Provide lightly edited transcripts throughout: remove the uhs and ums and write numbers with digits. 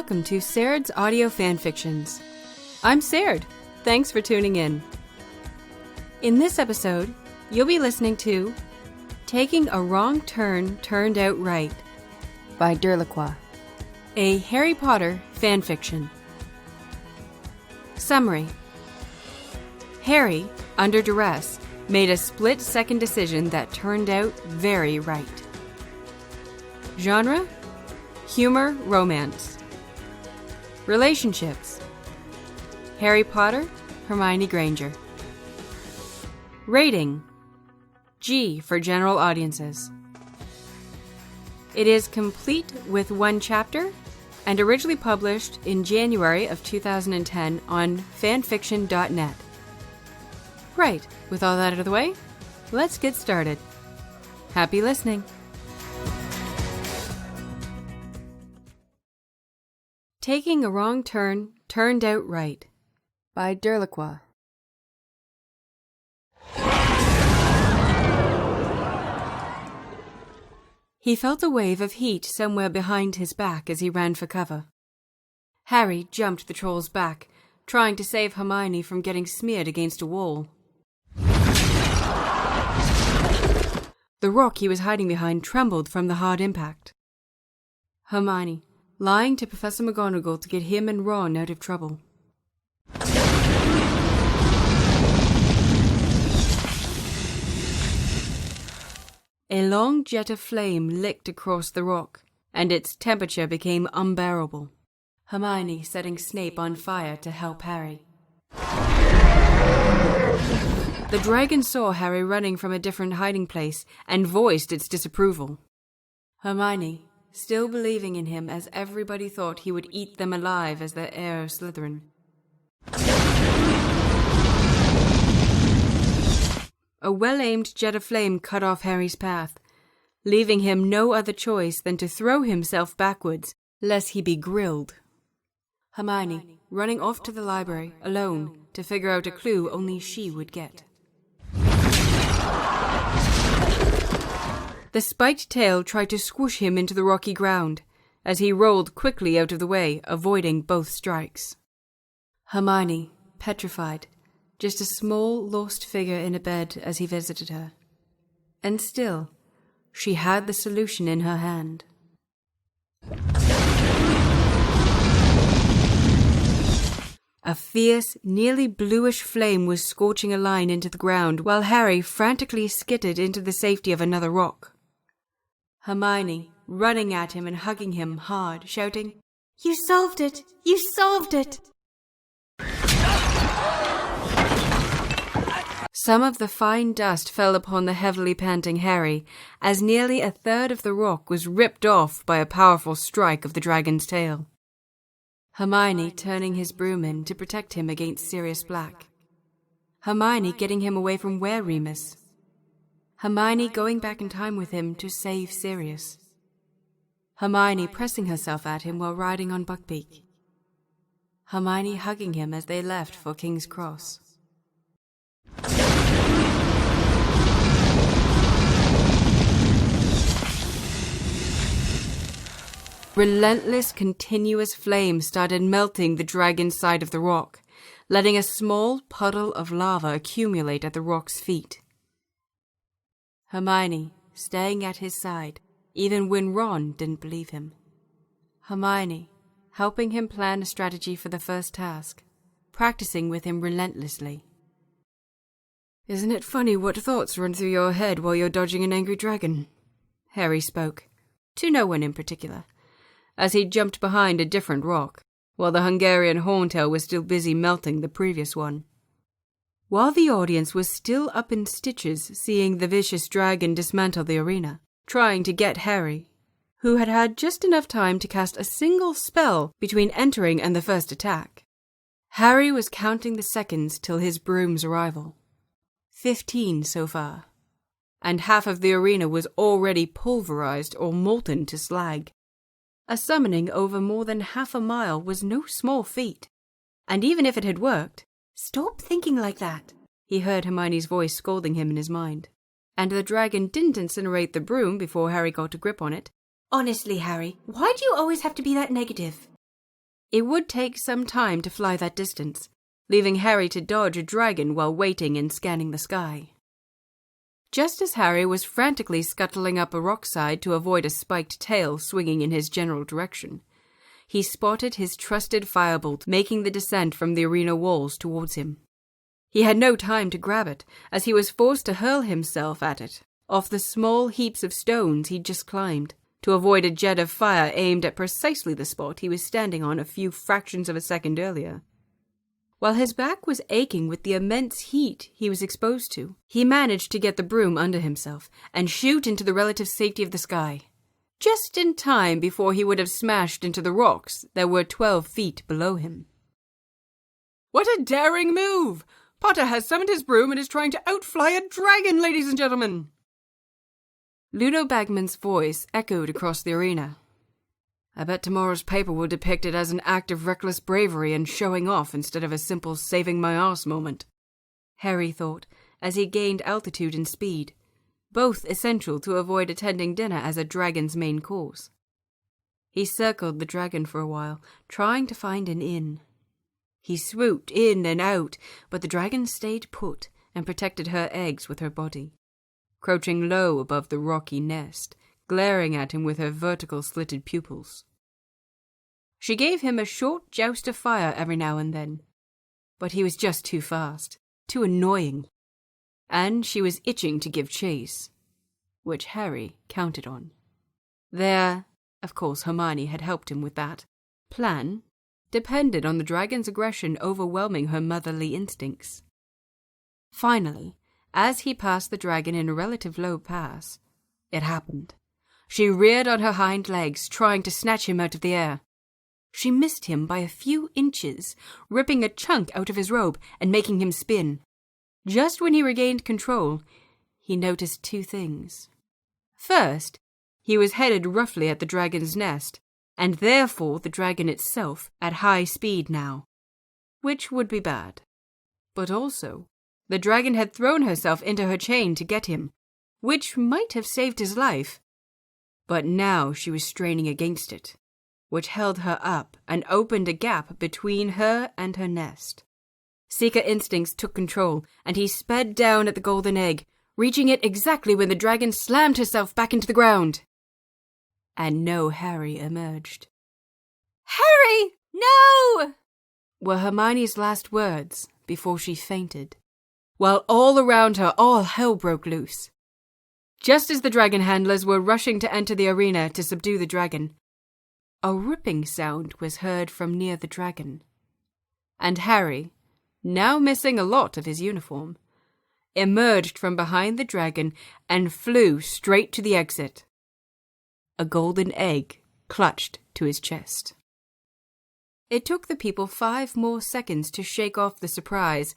Welcome to Serdd's Audio Fanfictions. I'm Serdd. Thanks for tuning in. In this episode, you'll be listening to Taking a Wrong Turn Turned Out Right by DerLaCroix, a Harry Potter fanfiction. Summary. Harry, under duress, made a split-second decision that turned out very right. Genre: humor, romance. Relationships: Harry Potter, Hermione Granger. Rating: G for general audiences. It is complete with one chapter and originally published in January of 2010 on fanfiction.net. Right, with all that out of the way, let's get started. Happy listening. Taking a Wrong Turn Turned Out Right by DerLaCroix. He felt a wave of heat somewhere behind his back as he ran for cover. Harry jumped the troll's back, trying to save Hermione from getting smeared against a wall. The rock he was hiding behind trembled from the hard impact. Hermione, lying to Professor McGonagall to get him and Ron out of trouble. A long jet of flame licked across the rock, and its temperature became unbearable. Hermione setting Snape on fire to help Harry. The dragon saw Harry running from a different hiding place and voiced its disapproval. Hermione, still believing in him as everybody thought he would eat them alive as the heir of Slytherin. A well-aimed jet of flame cut off Harry's path, leaving him no other choice than to throw himself backwards, lest he be grilled. Hermione, running off to the library, alone, to figure out a clue only she would get. The spiked tail tried to swoosh him into the rocky ground, as he rolled quickly out of the way, avoiding both strikes. Hermione, petrified, just a small, lost figure in a bed as he visited her. And still, she had the solution in her hand. A fierce, nearly bluish flame was scorching a line into the ground while Harry frantically skittered into the safety of another rock. Hermione, running at him and hugging him hard, shouting, "You solved it! You solved it!" Some of the fine dust fell upon the heavily panting Harry, as nearly a third of the rock was ripped off by a powerful strike of the dragon's tail. Hermione turning his broom in to protect him against Sirius Black. Hermione getting him away from Were-Remus. Hermione going back in time with him to save Sirius. Hermione pressing herself at him while riding on Buckbeak. Hermione hugging him as they left for King's Cross. Relentless, continuous flame started melting the dragon's side of the rock, letting a small puddle of lava accumulate at the rock's feet. Hermione, staying at his side, even when Ron didn't believe him. Hermione, helping him plan a strategy for the first task, practicing with him relentlessly. "Isn't it funny what thoughts run through your head while you're dodging an angry dragon?" Harry spoke, to no one in particular, as he jumped behind a different rock, while the Hungarian horntail was still busy melting the previous one. While the audience was still up in stitches seeing the vicious dragon dismantle the arena, trying to get Harry, who had had just enough time to cast a single spell between entering and the first attack. Harry was counting the seconds till his broom's arrival. 15 so far, and half of the arena was already pulverized or molten to slag. A summoning over more than half a mile was no small feat, and even if it had worked, "Stop thinking like that," he heard Hermione's voice scolding him in his mind. And the dragon didn't incinerate the broom before Harry got a grip on it. "Honestly, Harry, why do you always have to be that negative?" It would take some time to fly that distance, leaving Harry to dodge a dragon while waiting and scanning the sky. Just as Harry was frantically scuttling up a rockside to avoid a spiked tail swinging in his general direction, he spotted his trusted firebolt making the descent from the arena walls towards him. He had no time to grab it, as he was forced to hurl himself at it, off the small heaps of stones he'd just climbed, to avoid a jet of fire aimed at precisely the spot he was standing on a few fractions of a second earlier. While his back was aching with the immense heat he was exposed to, he managed to get the broom under himself and shoot into the relative safety of the sky, just in time before he would have smashed into the rocks that were 12 feet below him. What a daring move! Potter has summoned his broom and is trying to outfly a dragon, ladies and gentlemen! Ludo Bagman's voice echoed across the arena. I bet tomorrow's paper will depict it as an act of reckless bravery and showing off instead of a simple saving my arse moment, Harry thought, as he gained altitude and speed, both essential to avoid attending dinner as a dragon's main course. He circled the dragon for a while, trying to find an inn. He swooped in and out, but the dragon stayed put and protected her eggs with her body, crouching low above the rocky nest, glaring at him with her vertical slitted pupils. She gave him a short joust of fire every now and then, but he was just too fast, too annoying, and she was itching to give chase, which Harry counted on. Their, of course Hermione had helped him with that, plan depended on the dragon's aggression overwhelming her motherly instincts. Finally, as he passed the dragon in a relative low pass, it happened. She reared on her hind legs, trying to snatch him out of the air. She missed him by a few inches, ripping a chunk out of his robe and making him spin. Just when he regained control, he noticed two things. First, he was headed roughly at the dragon's nest, and therefore the dragon itself at high speed now, which would be bad. But also, the dragon had thrown herself into her chain to get him, which might have saved his life. But now she was straining against it, which held her up and opened a gap between her and her nest. Seeker instincts took control, and he sped down at the golden egg, reaching it exactly when the dragon slammed herself back into the ground. And no Harry emerged. "Harry, no!" were Hermione's last words before she fainted, while all around her all hell broke loose. Just as the dragon handlers were rushing to enter the arena to subdue the dragon, a ripping sound was heard from near the dragon, and Harry, now missing a lot of his uniform, emerged from behind the dragon and flew straight to the exit. A golden egg clutched to his chest. It took the people 5 more seconds to shake off the surprise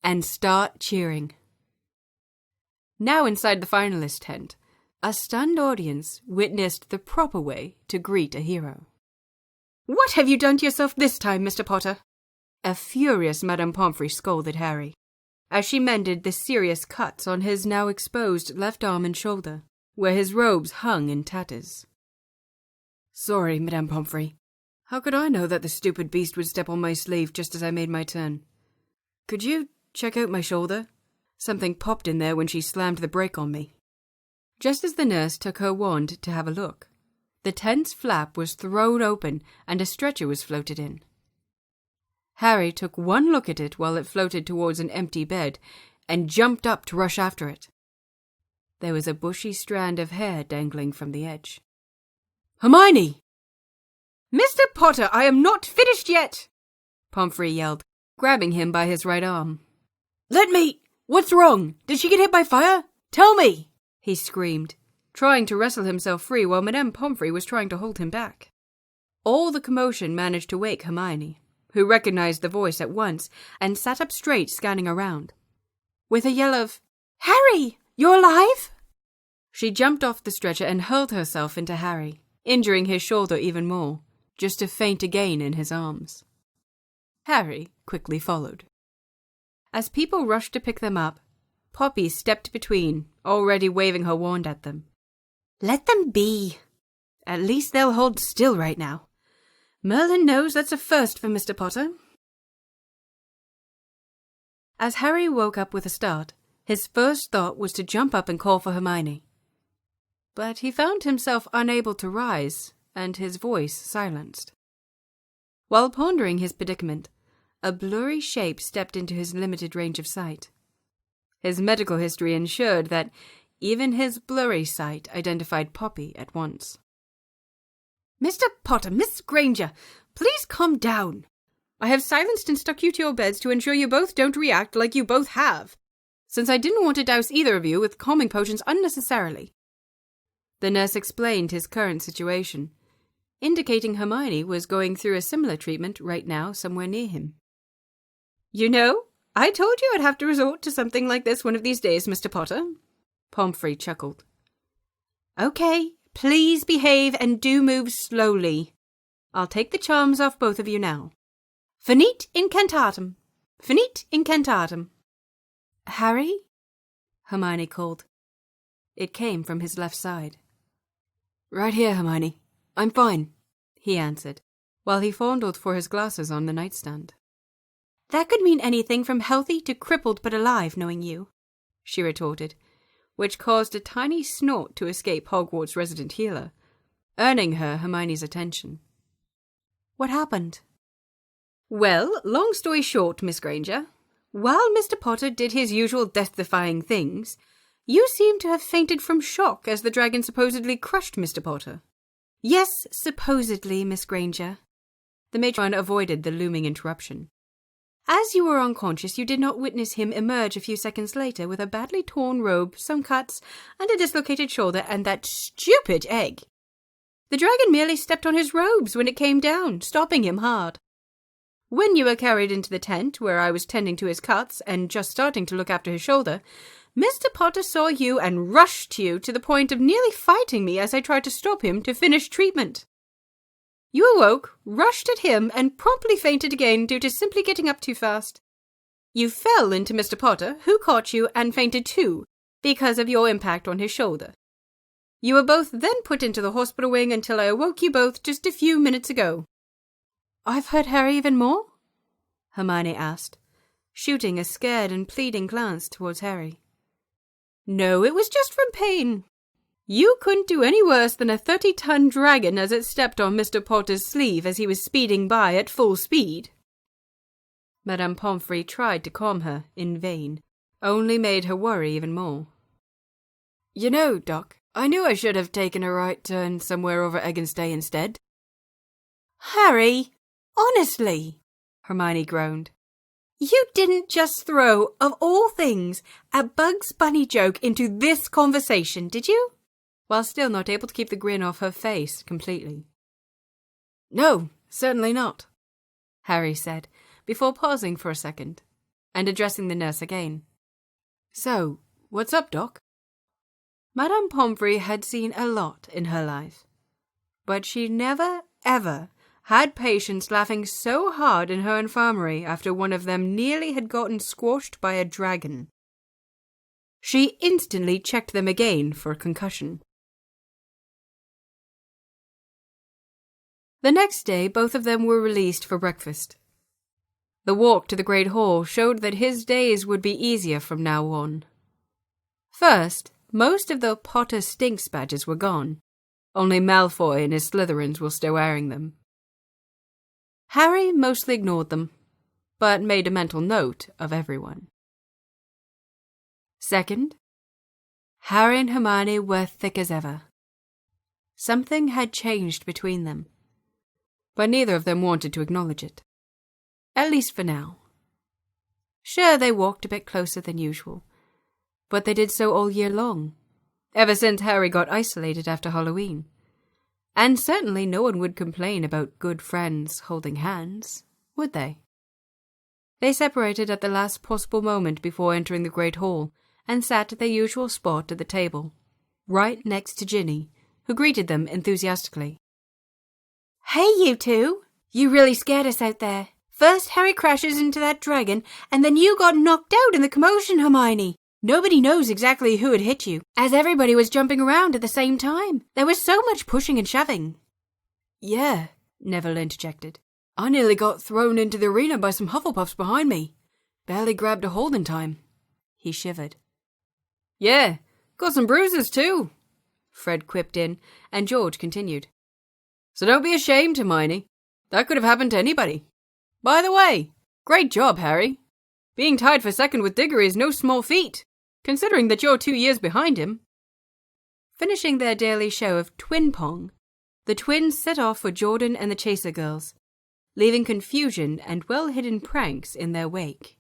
and start cheering. Now inside the finalist tent, a stunned audience witnessed the proper way to greet a hero. "What have you done to yourself this time, Mr. Potter?" A furious Madame Pomfrey scolded Harry, as she mended the serious cuts on his now exposed left arm and shoulder, where his robes hung in tatters. "Sorry, Madame Pomfrey. How could I know that the stupid beast would step on my sleeve just as I made my turn? Could you check out my shoulder? Something popped in there when she slammed the brake on me." Just as the nurse took her wand to have a look, the tent's flap was thrown open and a stretcher was floated in. Harry took one look at it while it floated towards an empty bed and jumped up to rush after it. There was a bushy strand of hair dangling from the edge. "Hermione!" "Mr. Potter, I am not finished yet!" Pomfrey yelled, grabbing him by his right arm. "Let me! What's wrong? Did she get hit by fire? Tell me!" he screamed, trying to wrestle himself free while Madame Pomfrey was trying to hold him back. All the commotion managed to wake Hermione, who recognized the voice at once and sat up straight, scanning around. With a yell of, "Harry, you're alive!" she jumped off the stretcher and hurled herself into Harry, injuring his shoulder even more, just to faint again in his arms. Harry quickly followed. As people rushed to pick them up, Poppy stepped between, already waving her wand at them. "Let them be. At least they'll hold still right now. Merlin knows that's a first for Mr. Potter. As Harry woke up with a start, his first thought was to jump up and call for Hermione. But he found himself unable to rise, and his voice silenced. While pondering his predicament, a blurry shape stepped into his limited range of sight. His medical history ensured that even his blurry sight identified Poppy at once. "Mr. Potter, Miss Granger, please calm down. I have silenced and stuck you to your beds to ensure you both don't react like you both have, since I didn't want to douse either of you with calming potions unnecessarily." The nurse explained his current situation, indicating Hermione was going through a similar treatment right now somewhere near him. "You know, I told you I'd have to resort to something like this one of these days, Mr. Potter." Pomfrey chuckled. "Okay, please behave and do move slowly. I'll take the charms off both of you now. Finite incantatem. Finite incantatem." "Harry?" Hermione called. It came from his left side. "Right here, Hermione. I'm fine," he answered, while he fondled for his glasses on the nightstand. "That could mean anything from healthy to crippled but alive, knowing you," she retorted, which caused a tiny snort to escape Hogwarts' resident healer, earning her Hermione's attention. "What happened?" "Well, long story short, Miss Granger, while Mr. Potter did his usual death-defying things, you seem to have fainted from shock as the dragon supposedly crushed Mr. Potter." "Yes, supposedly, Miss Granger." The matron avoided the looming interruption. "As you were unconscious, you did not witness him emerge a few seconds later with a badly torn robe, some cuts, and a dislocated shoulder, and that stupid egg. The dragon merely stepped on his robes when it came down, stopping him hard. When you were carried into the tent, where I was tending to his cuts and just starting to look after his shoulder, Mr. Potter saw you and rushed you to the point of nearly fighting me as I tried to stop him to finish treatment. You awoke, rushed at him, and promptly fainted again due to simply getting up too fast. You fell into Mr. Potter, who caught you and fainted too, because of your impact on his shoulder. You were both then put into the hospital wing until I awoke you both just a few minutes ago." "I've hurt Harry even more?" Hermione asked, shooting a scared and pleading glance towards Harry. "No, it was just from pain. You couldn't do any worse than a 30-ton dragon as it stepped on Mr. Potter's sleeve as he was speeding by at full speed." Madame Pomfrey tried to calm her, in vain, only made her worry even more. "You know, Doc, I knew I should have taken a right turn somewhere over Egginstay instead." "Harry, honestly," Hermione groaned. "You didn't just throw, of all things, a Bugs Bunny joke into this conversation, did you?" While still not able to keep the grin off her face completely. "No, certainly not," Harry said, before pausing for a second, and addressing the nurse again. "So, what's up, Doc?" Madame Pomfrey had seen a lot in her life, but she never, ever had patients laughing so hard in her infirmary after one of them nearly had gotten squashed by a dragon. She instantly checked them again for concussion. The next day, both of them were released for breakfast. The walk to the Great Hall showed that his days would be easier from now on. First, most of the Potter Stinks badges were gone. Only Malfoy and his Slytherins were still wearing them. Harry mostly ignored them, but made a mental note of everyone. Second, Harry and Hermione were thick as ever. Something had changed between them, but neither of them wanted to acknowledge it. At least for now. Sure, they walked a bit closer than usual, but they did so all year long, ever since Harry got isolated after Halloween. And certainly no one would complain about good friends holding hands, would they? They separated at the last possible moment before entering the Great Hall, and sat at their usual spot at the table, right next to Ginny, who greeted them enthusiastically. "Hey, you two! You really scared us out there. First Harry crashes into that dragon, and then you got knocked out in the commotion, Hermione. Nobody knows exactly who had hit you, as everybody was jumping around at the same time. There was so much pushing and shoving." "Yeah, Neville interjected. I nearly got thrown into the arena by some Hufflepuffs behind me. Barely grabbed a hold in time. He shivered. Yeah, got some bruises too, Fred quipped in, and George continued. So don't be ashamed, Hermione. That could have happened to anybody. By the way, great job, Harry. Being tied for second with Diggory is no small feat, considering that you're 2 years behind him. Finishing their daily show of Twin Pong, the twins set off for Jordan and the Chaser girls, leaving confusion and well-hidden pranks in their wake.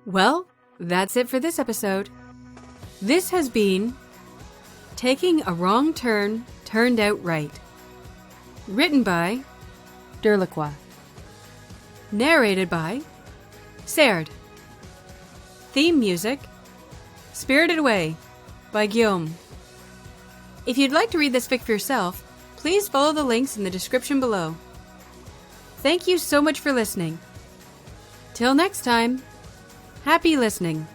Well, that's it for this episode. This has been Taking a Wrong Turn Turned Out Right. Written by DerLaCroix. Narrated by Serdd. Theme music Spirited Away by Guillaume. If you'd like to read this fic for yourself, please follow the links in the description below. Thank you so much for listening. Till next time, happy listening.